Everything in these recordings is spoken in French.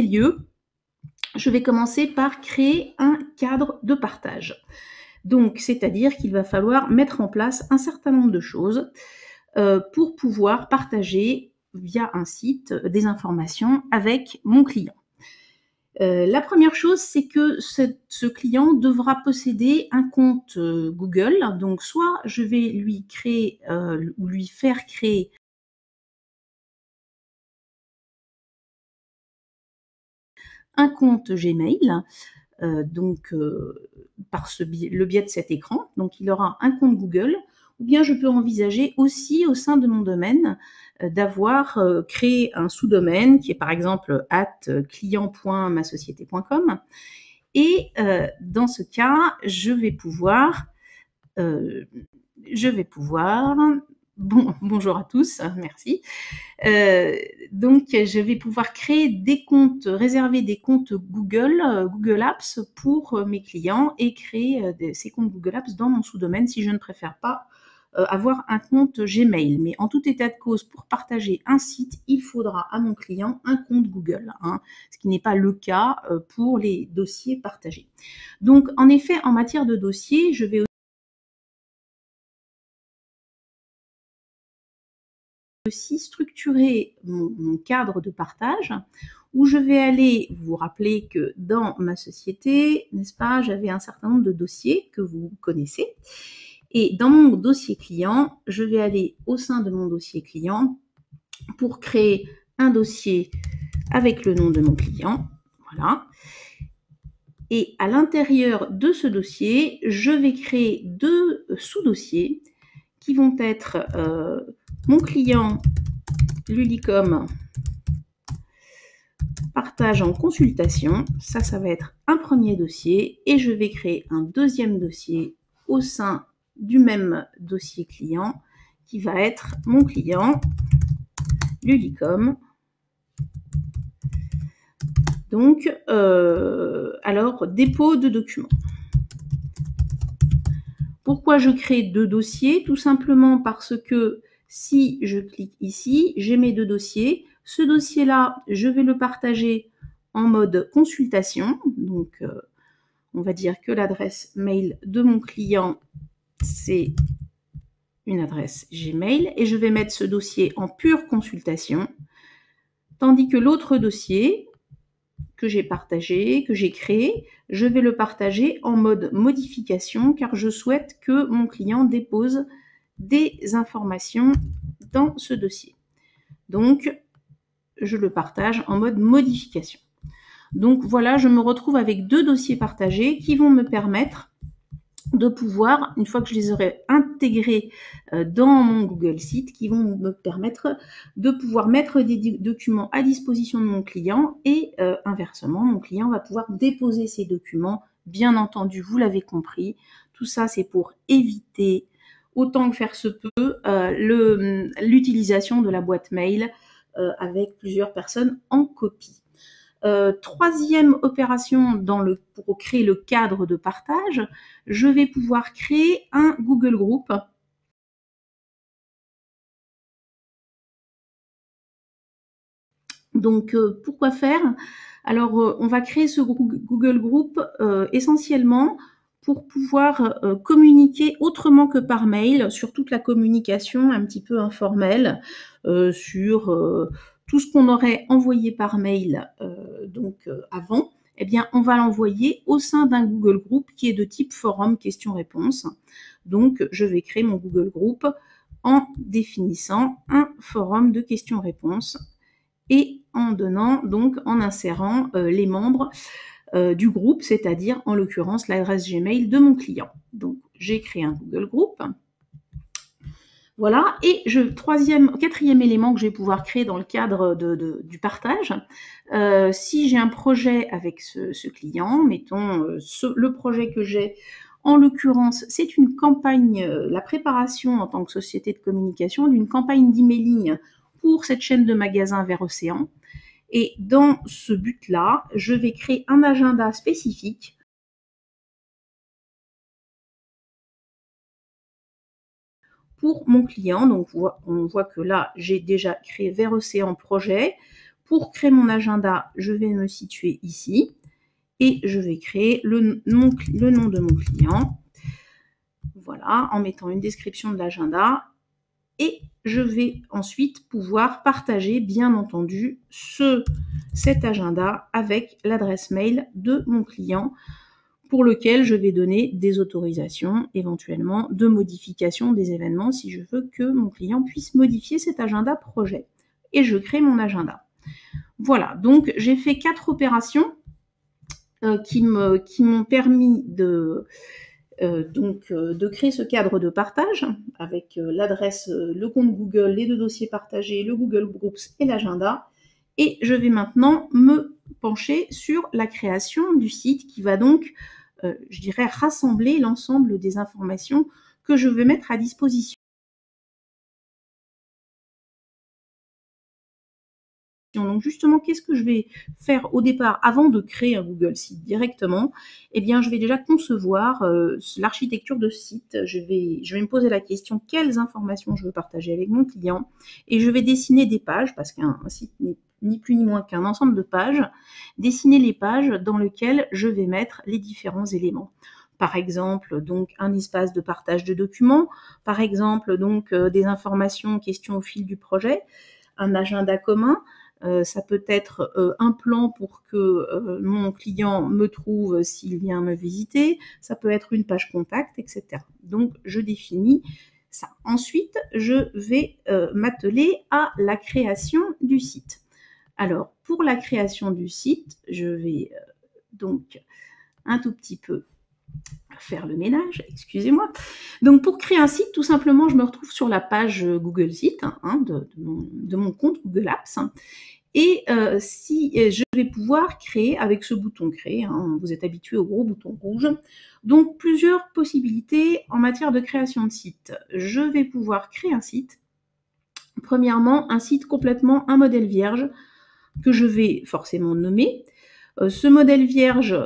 lieu, je vais commencer par créer un cadre de partage. Donc, c'est-à-dire qu'il va falloir mettre en place un certain nombre de choses pour pouvoir partager via un site des informations avec mon client. La première chose, c'est que ce client devra posséder un compte Google. Donc, soit je vais lui créer ou lui faire créer un compte Gmail, par le biais de cet écran. Donc, il aura un compte Google. Ou bien je peux envisager aussi au sein de mon domaine d'avoir créé un sous-domaine qui est par exemple @client.masociété.com. Et dans ce cas, je vais pouvoir bonjour à tous, merci. Donc, je vais pouvoir créer des comptes, réserver des comptes Google, Google Apps pour mes clients et créer ces comptes Google Apps dans mon sous-domaine si je ne préfère pas avoir un compte Gmail. Mais en tout état de cause, pour partager un site, il faudra à mon client un compte Google, hein, ce qui n'est pas le cas pour les dossiers partagés. Donc, en effet, en matière de dossiers, je vais aussi structurer mon cadre de partage où je vais aller vous rappeler que dans ma société, n'est-ce pas, j'avais un certain nombre de dossiers que vous connaissez. Et dans mon dossier client, je vais aller au sein de mon dossier client pour créer un dossier avec le nom de mon client. Voilà. Et à l'intérieur de ce dossier, je vais créer deux sous-dossiers qui vont être mon client Lulicom partage en consultation. Ça va être un premier dossier et je vais créer un deuxième dossier au sein du même dossier client qui va être mon client Lulicom. Donc, alors, dépôt de documents. Pourquoi je crée deux dossiers? Tout simplement parce que si je clique ici, j'ai mes deux dossiers. Ce dossier-là, je vais le partager en mode consultation. Donc, on va dire que l'adresse mail de mon client, c'est une adresse Gmail. Et je vais mettre ce dossier en pure consultation. Tandis que l'autre dossier que j'ai partagé, que j'ai créé, je vais le partager en mode modification car je souhaite que mon client dépose des informations dans ce dossier. Donc, je le partage en mode modification. Donc voilà, je me retrouve avec deux dossiers partagés qui vont me permettre de pouvoir, une fois que je les aurai intégrés dans mon Google Site, qui vont me permettre de pouvoir mettre des documents à disposition de mon client et inversement, mon client va pouvoir déposer ces documents. Bien entendu, vous l'avez compris, tout ça c'est pour éviter autant que faire se peut l'utilisation de la boîte mail avec plusieurs personnes en copie. Troisième opération pour créer le cadre de partage, je vais pouvoir créer un Google Group. Donc, pourquoi faire? Alors, on va créer ce Google Group essentiellement pour pouvoir communiquer autrement que par mail sur toute la communication un petit peu informelle, sur tout ce qu'on aurait envoyé par mail avant. Eh bien, on va l'envoyer au sein d'un Google Group qui est de type forum questions-réponses. Donc, je vais créer mon Google Group en définissant un forum de questions-réponses et en insérant les membres du groupe, c'est-à-dire en l'occurrence l'adresse Gmail de mon client. Donc, j'ai créé un Google Group. Voilà, et quatrième élément que je vais pouvoir créer dans le cadre du partage, si j'ai un projet avec ce client, mettons le projet que j'ai, en l'occurrence, c'est une campagne, la préparation en tant que société de communication d'une campagne d'emailing pour cette chaîne de magasins Vers Océan. Et dans ce but-là, je vais créer un agenda spécifique pour mon client. Donc, on voit que là, j'ai déjà créé Vers Océan projet Pour créer mon agenda, je vais me situer ici et je vais créer le nom de mon client. Voilà, en mettant une description de l'agenda. Et je vais ensuite pouvoir partager, bien entendu, cet agenda avec l'adresse mail de mon client pour lequel je vais donner des autorisations, éventuellement de modification des événements si je veux que mon client puisse modifier cet agenda projet. Et je crée mon agenda. Voilà, donc j'ai fait 4 opérations qui m'ont permis de créer ce cadre de partage avec l'adresse, le compte Google, les 2 dossiers partagés, le Google Groups et l'agenda. Et je vais maintenant me pencher sur la création du site qui va donc, je dirais, rassembler l'ensemble des informations que je vais mettre à disposition. Donc justement, qu'est-ce que je vais faire au départ avant de créer un Google Site directement? Eh bien, je vais déjà concevoir l'architecture de ce site. Je vais me poser la question quelles informations je veux partager avec mon client et je vais dessiner des pages parce qu'un site n'est ni plus ni moins qu'un ensemble de pages. Dessiner les pages dans lesquelles je vais mettre les différents éléments. Par exemple, donc un espace de partage de documents, par exemple donc des informations, questions au fil du projet, un agenda commun. Ça peut être un plan pour que mon client me trouve s'il vient me visiter. Ça peut être une page contact, etc. Donc, je définis ça. Ensuite, je vais m'atteler à la création du site. Alors, pour la création du site, je vais donc un tout petit peu faire le ménage, excusez-moi. Donc pour créer un site, tout simplement, je me retrouve sur la page Google Site de mon compte Google Apps. Et je vais pouvoir créer avec ce bouton créer, vous êtes habitué au gros bouton rouge, donc plusieurs possibilités en matière de création de site. Je vais pouvoir créer un site. Premièrement, un site complètement un modèle vierge que je vais forcément nommer. Ce modèle vierge,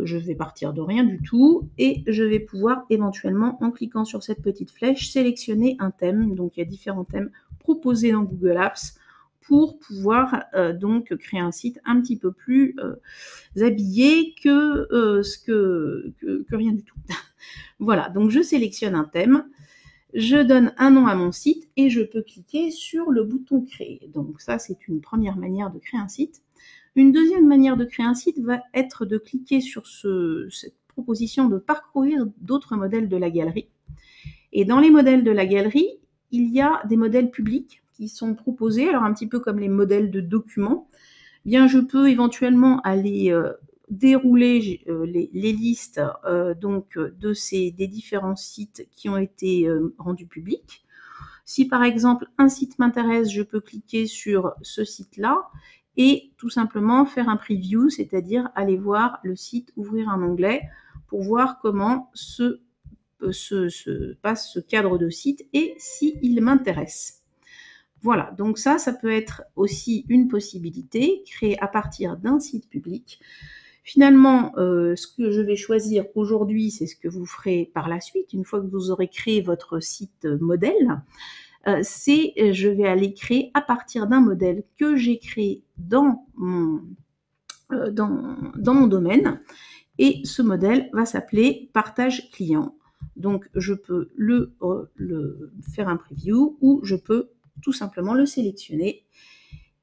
je vais partir de rien du tout et je vais pouvoir éventuellement, en cliquant sur cette petite flèche, sélectionner un thème. Donc il y a différents thèmes proposés dans Google Apps pour pouvoir donc créer un site un petit peu plus habillé que rien du tout. Voilà, donc je sélectionne un thème, je donne un nom à mon site et je peux cliquer sur le bouton créer. Donc ça, c'est une première manière de créer un site. Une deuxième manière de créer un site va être de cliquer sur cette proposition de parcourir d'autres modèles de la galerie. Et dans les modèles de la galerie, il y a des modèles publics qui sont proposés, alors un petit peu comme les modèles de documents. Bien, je peux éventuellement aller dérouler les listes des différents sites qui ont été rendus publics. Si par exemple un site m'intéresse, je peux cliquer sur ce site-là et tout simplement faire un preview, c'est-à-dire aller voir le site, ouvrir un onglet pour voir comment se passe ce cadre de site et s'il m'intéresse. Voilà, donc ça peut être aussi une possibilité, créée à partir d'un site public. Finalement, ce que je vais choisir aujourd'hui, c'est ce que vous ferez par la suite, une fois que vous aurez créé votre site modèle. Je vais aller créer à partir d'un modèle que j'ai créé dans mon domaine. Et ce modèle va s'appeler partage client. Donc, je peux le faire un preview ou je peux tout simplement le sélectionner.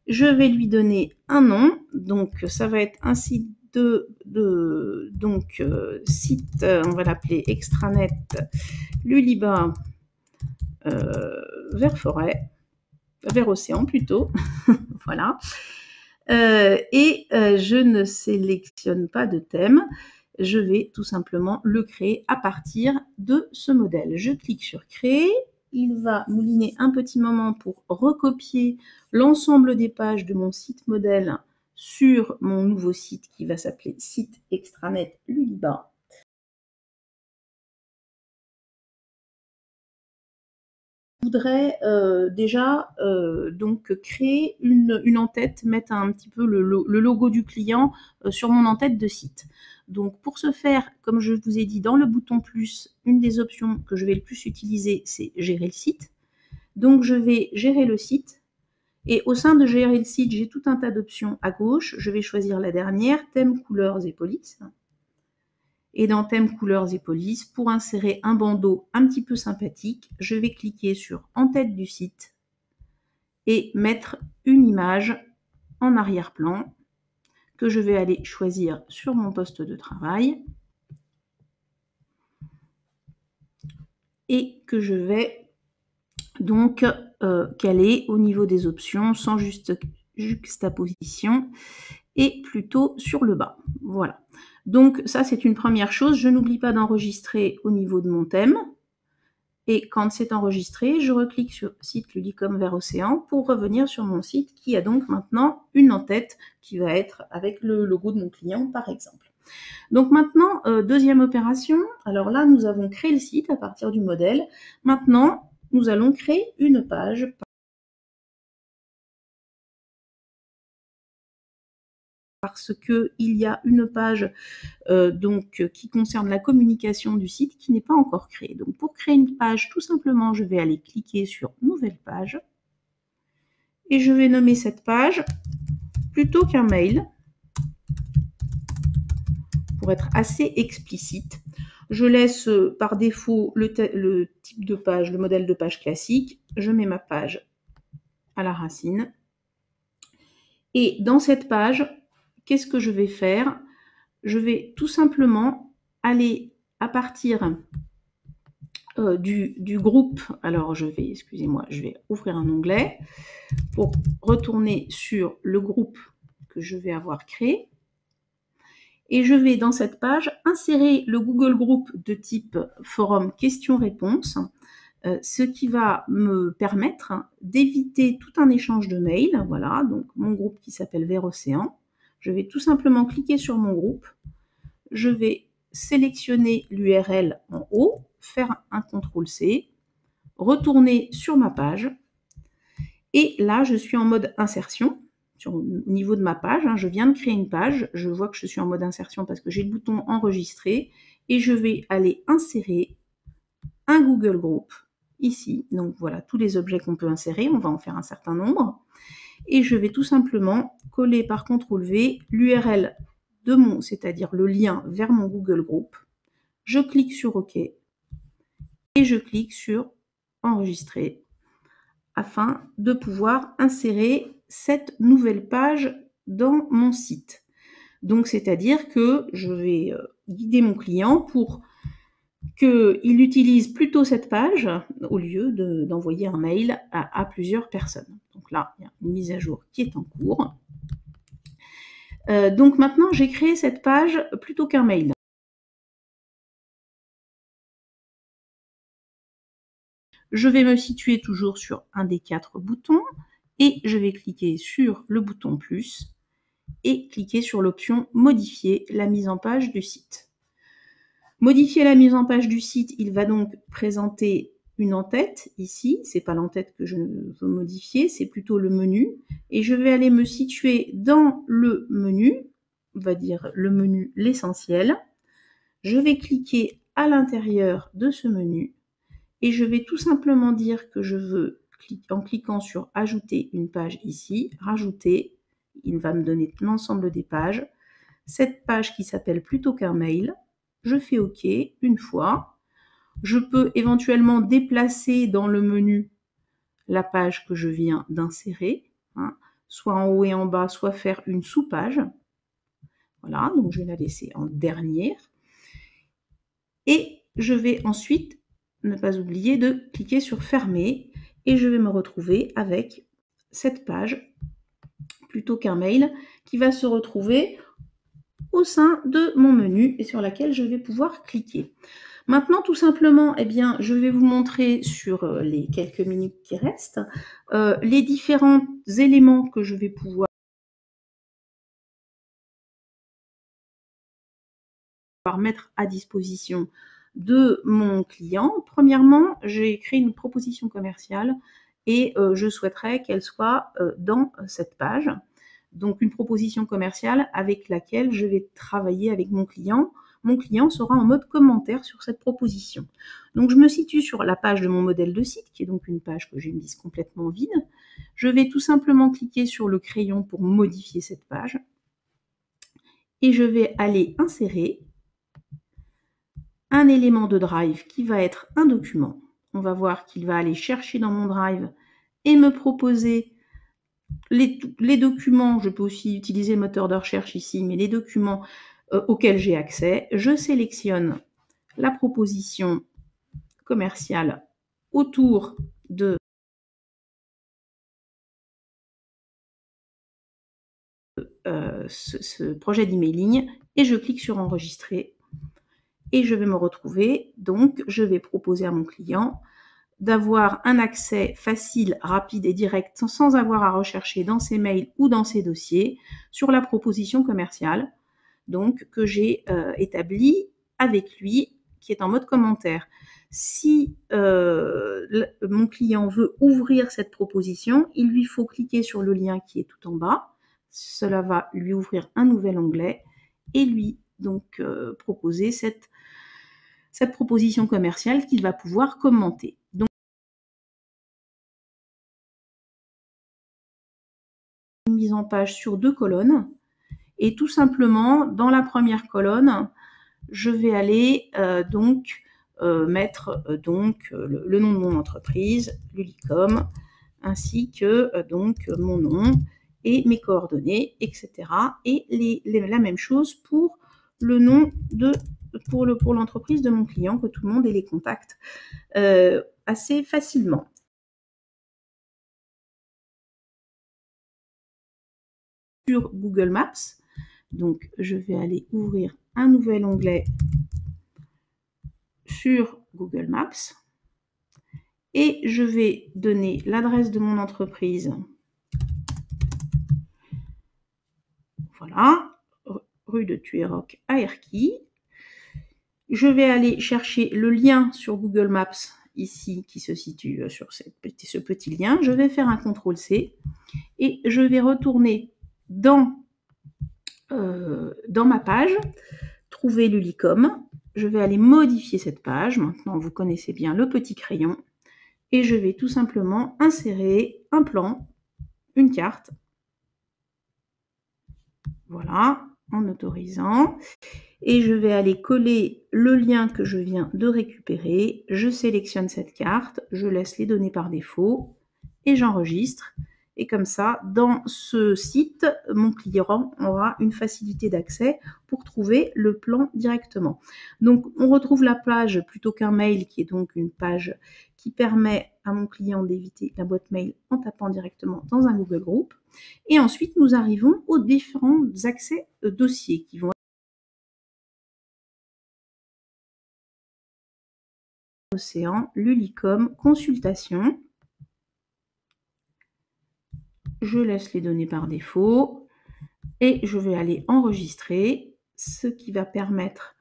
Je vais lui donner un nom. Donc, ça va être un site site, on va l'appeler extranet Luliba vers forêt, vers océan plutôt. Voilà. Je ne sélectionne pas de thème. Je vais tout simplement le créer à partir de ce modèle. Je clique sur créer. Il va mouliner un petit moment pour recopier l'ensemble des pages de mon site modèle sur mon nouveau site qui va s'appeler site extranet Luliba. voudrais déjà donc créer une en-tête, mettre un petit peu le logo du client sur mon en-tête de site. Donc pour ce faire, comme je vous ai dit dans le bouton plus, une des options que je vais le plus utiliser, c'est gérer le site. Donc je vais gérer le site. Et au sein de gérer le site, j'ai tout un tas d'options à gauche. Je vais choisir la dernière, thème, couleurs et police. Et dans thème, couleurs et police, pour insérer un bandeau un petit peu sympathique, je vais cliquer sur en tête du site et mettre une image en arrière-plan que je vais aller choisir sur mon poste de travail et que je vais donc caler au niveau des options sans juxtaposition et plutôt sur le bas. Voilà. Donc ça, c'est une première chose. Je n'oublie pas d'enregistrer au niveau de mon thème. Et quand c'est enregistré, je reclique sur site Ludicom vers Océan pour revenir sur mon site qui a donc maintenant une en-tête qui va être avec le logo de mon client, par exemple. Donc maintenant, deuxième opération. Alors là, nous avons créé le site à partir du modèle. Maintenant, nous allons créer une page. Parce qu'il y a une page qui concerne la communication du site qui n'est pas encore créée. Donc pour créer une page, tout simplement, je vais aller cliquer sur Nouvelle page et je vais nommer cette page plutôt qu'un mail pour être assez explicite. Je laisse par défaut le type de page, le modèle de page classique. Je mets ma page à la racine. Et dans cette page, qu'est-ce que je vais faire? Je vais tout simplement aller à partir du groupe. Alors excusez-moi, je vais ouvrir un onglet pour retourner sur le groupe que je vais avoir créé. Et je vais dans cette page insérer le Google Group de type forum questions-réponses, ce qui va me permettre d'éviter tout un échange de mails. Voilà, donc mon groupe qui s'appelle Vers Océan. Je vais tout simplement cliquer sur mon groupe. Je vais sélectionner l'URL en haut, faire un CTRL-C, retourner sur ma page. Et là, je suis en mode insertion. Au niveau de ma page, je viens de créer une page. Je vois que je suis en mode insertion parce que j'ai le bouton enregistrer. Et je vais aller insérer un Google Group ici. Donc voilà, tous les objets qu'on peut insérer. On va en faire un certain nombre. Et je vais tout simplement coller par CTRL-V l'URL de c'est-à-dire le lien vers mon Google Group. Je clique sur OK et je clique sur enregistrer afin de pouvoir insérer cette nouvelle page dans mon site. Donc, c'est-à-dire que je vais guider mon client pour qu'il utilise plutôt cette page au lieu d'envoyer un mail à plusieurs personnes. Donc là, il y a une mise à jour qui est en cours. Donc maintenant, j'ai créé cette page plutôt qu'un mail. Je vais me situer toujours sur un des 4 boutons et je vais cliquer sur le bouton plus et cliquer sur l'option modifier la mise en page du site. Modifier la mise en page du site, il va donc présenter une en-tête ici. C'est pas l'en-tête que je veux modifier, c'est plutôt le menu. Et je vais aller me situer dans le menu, on va dire le menu l'essentiel. Je vais cliquer à l'intérieur de ce menu et je vais tout simplement dire que je veux, en cliquant sur ajouter une page ici, rajouter, il va me donner l'ensemble des pages. Cette page qui s'appelle plutôt qu'un mail, je fais OK une fois. Je peux éventuellement déplacer dans le menu la page que je viens d'insérer, soit en haut et en bas, soit faire une sous-page. Voilà, donc je vais la laisser en dernière. Et je vais ensuite ne pas oublier de cliquer sur fermer et je vais me retrouver avec cette page plutôt qu'un mail qui va se retrouver au sein de mon menu et sur laquelle je vais pouvoir cliquer. Maintenant, tout simplement, je vais vous montrer sur les quelques minutes qui restent les différents éléments que je vais pouvoir mettre à disposition de mon client. Premièrement, j'ai créé une proposition commerciale et je souhaiterais qu'elle soit dans cette page. Donc une proposition commerciale avec laquelle je vais travailler avec mon client. Mon client sera en mode commentaire sur cette proposition. Donc je me situe sur la page de mon modèle de site, qui est donc une page que j'ai mise complètement vide. Je vais tout simplement cliquer sur le crayon pour modifier cette page. Et je vais aller insérer un élément de Drive qui va être un document. On va voir qu'il va aller chercher dans mon Drive et me proposer les documents. Je peux aussi utiliser le moteur de recherche ici, mais les documents auxquels j'ai accès. Je sélectionne la proposition commerciale autour de ce projet d'emailing et je clique sur enregistrer. Et je vais me retrouver, donc je vais proposer à mon client d'avoir un accès facile, rapide et direct sans avoir à rechercher dans ses mails ou dans ses dossiers sur la proposition commerciale donc, que j'ai établie avec lui, qui est en mode commentaire. Si mon client veut ouvrir cette proposition, il lui faut cliquer sur le lien qui est tout en bas. Cela va lui ouvrir un nouvel onglet et lui donc proposer cette proposition commerciale qu'il va pouvoir commenter. Donc, une mise en page sur 2 colonnes et tout simplement dans la première colonne, je vais aller mettre le nom de mon entreprise, l'Ulicom, ainsi que mon nom et mes coordonnées, etc. Et la même chose pour le nom pour l'entreprise de mon client, que tout le monde ait les contacts assez facilement. Sur Google Maps, donc je vais aller ouvrir un nouvel onglet sur Google Maps et je vais donner l'adresse de mon entreprise. Voilà, rue de Tuéroc à Erquy. Je vais aller chercher le lien sur Google Maps ici qui se situe sur ce petit lien. Je vais faire un CTRL-C et je vais retourner dans ma page, trouver l'Ulicom. Je vais aller modifier cette page. Maintenant, vous connaissez bien le petit crayon. Et je vais tout simplement insérer un plan, une carte. Voilà, en autorisant. Et je vais aller coller le lien que je viens de récupérer. Je sélectionne cette carte, je laisse les données par défaut et j'enregistre. Et comme ça, dans ce site, mon client aura une facilité d'accès pour trouver le plan directement. Donc, on retrouve la page plutôt qu'un mail, qui est donc une page qui permet à mon client d'éviter la boîte mail en tapant directement dans un Google Group. Et ensuite, nous arrivons aux différents accès dossiers qui vont être Océan, l'Ulicom, consultation. Je laisse les données par défaut et je vais aller enregistrer, ce qui va permettre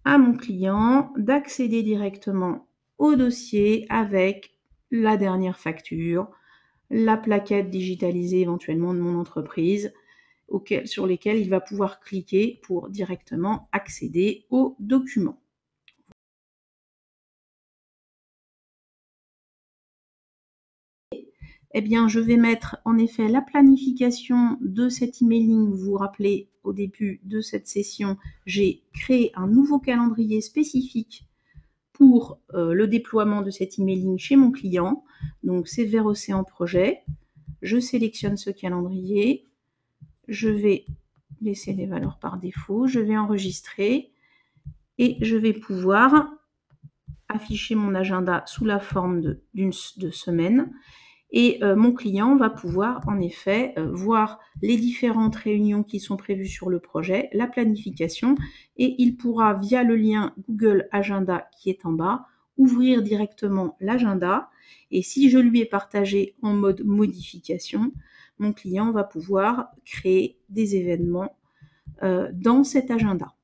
à mon client d'accéder directement au dossier avec la dernière facture, la plaquette digitalisée éventuellement de mon entreprise, sur lesquelles il va pouvoir cliquer pour directement accéder aux documents. Eh bien, je vais mettre en effet la planification de cet emailing. Vous vous rappelez, au début de cette session, j'ai créé un nouveau calendrier spécifique pour le déploiement de cet emailing chez mon client. Donc, c'est vers Océan Projet. Je sélectionne ce calendrier. Je vais laisser les valeurs par défaut. Je vais enregistrer et je vais pouvoir afficher mon agenda sous la forme de semaine. Et mon client va pouvoir en effet voir les différentes réunions qui sont prévues sur le projet, la planification, et il pourra via le lien Google Agenda qui est en bas, ouvrir directement l'agenda. Et si je lui ai partagé en mode modification, mon client va pouvoir créer des événements dans cet agenda.